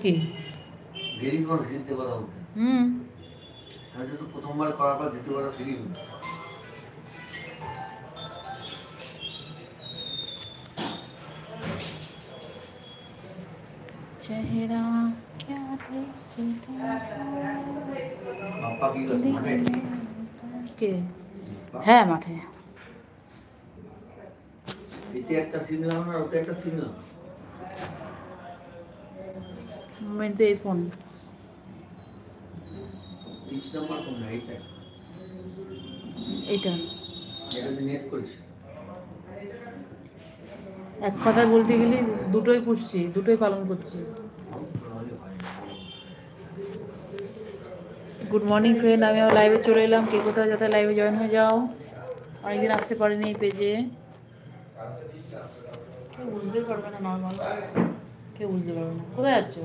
কি দেরি করো সিদ্ধে কথা বলতে। আমি তো প্রথমবার করার পর দ্বিতীয়বার ফিরি হলো। চেহারা क्या देखते বাপ্পা কি করছে মাঠে? কে? হ্যাঁ মাঠে। এতে একটা সিম লাগানো আর ওতে একটা সিম লাগানো। কিন্তু এই ফোন 3 নাম্বার কোনটা? এইটা এইটা এটাতে নেট করিস? এক কথায় বলতে গেলে দুটোই পুষছি, দুটোই পালন করছি। গুড মর্নিং ফ্রেন্ড, আমি আমার লাইভে চলে এলাম। কে কোথাও যাতে লাইভে জয়েন হয়ে যাও। অনেকদিন আসতে পারিনি এই পেজে, কেউ বুঝতেই পারবে না, নর্মাল কেউ বুঝতে পারবে না। কোথায় যাচ্ছ?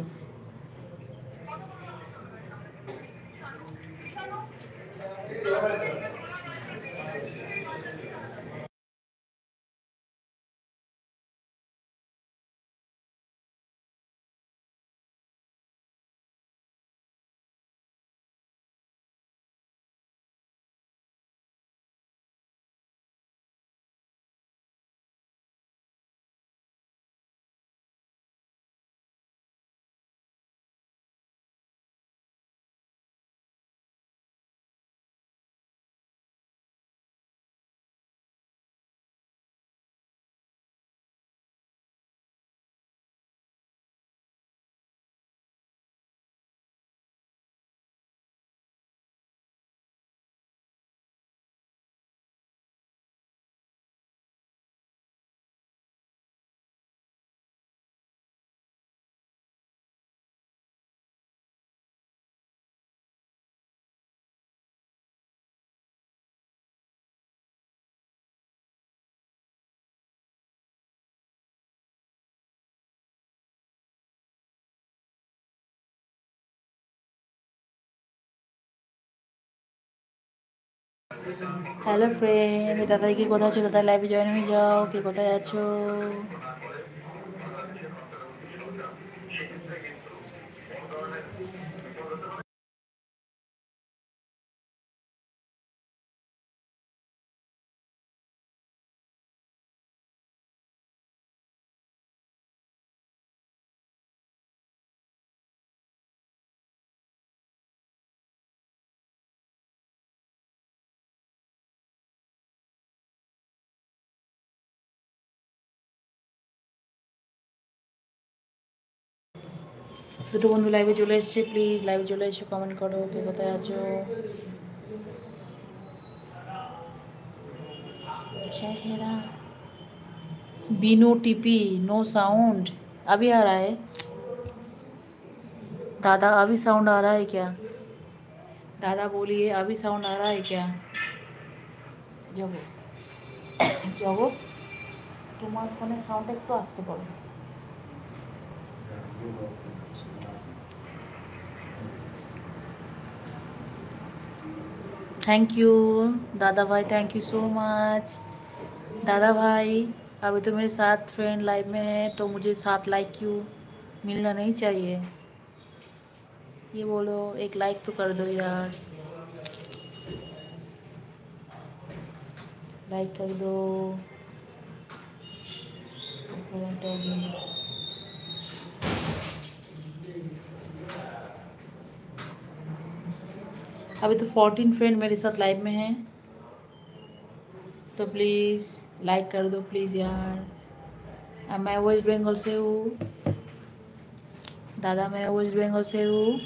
হ্যালো ফ্রেন্ড, দাদা কি কোথায় আছো? দাদা লাইভে জয়েন হয়ে যাও। কে কোথায় আছো? দুটো বন্ধু লাইভে চলে এসছে, প্লিজ লাইভে চলে এসো, কমেন্ট করো কে কোথায় আছো। चेहरा बिनो टीपी, नो साउंड। अभी आ रहा है दादा? अभी साउंड आ रहा है क्या? दादा बोलिए, अभी साउंड आ रहा है क्या? जगो जगो, তোমার ফোনে সাউন্ড একটু আসতে পারো। थैंक यू दादा भाई, थैंक यू सो मच दादा भाई। अभी तो मेरे 7 फ्रेंड लाइव में है, तो मुझे 7 लाइक क्यों मिलना नहीं चाहिए? ये बोलो, एक लाइक तो कर दो यार, लाइक कर दो। अभी तो 14 फ्रेंड मेरे साथ लाइव में हैं, तो प्लीज़ लाइक कर दो प्लीज़ यार। मैं वेस्ट बंगाल से हूँ दादा, मैं वेस्ट बंगाल से हूँ।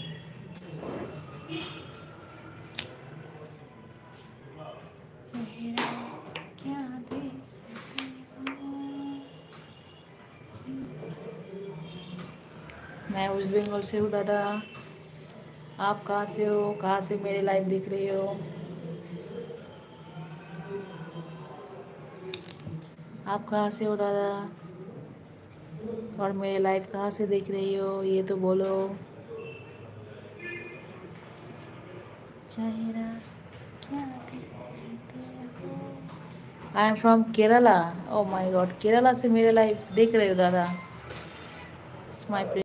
मैं वेस्ट बंगाल से हूँ दादा। आप कहाँ से हो? कहाँ से मेरे लाइव देख रहे हो? आप कहाँ से हो दादा? और मेरे लाइव कहाँ से देख रही हो, ये तो बोलो। I am from Kerala. Oh my God, Kerala से मेरे लाइव देख रहे हो दादा? It's my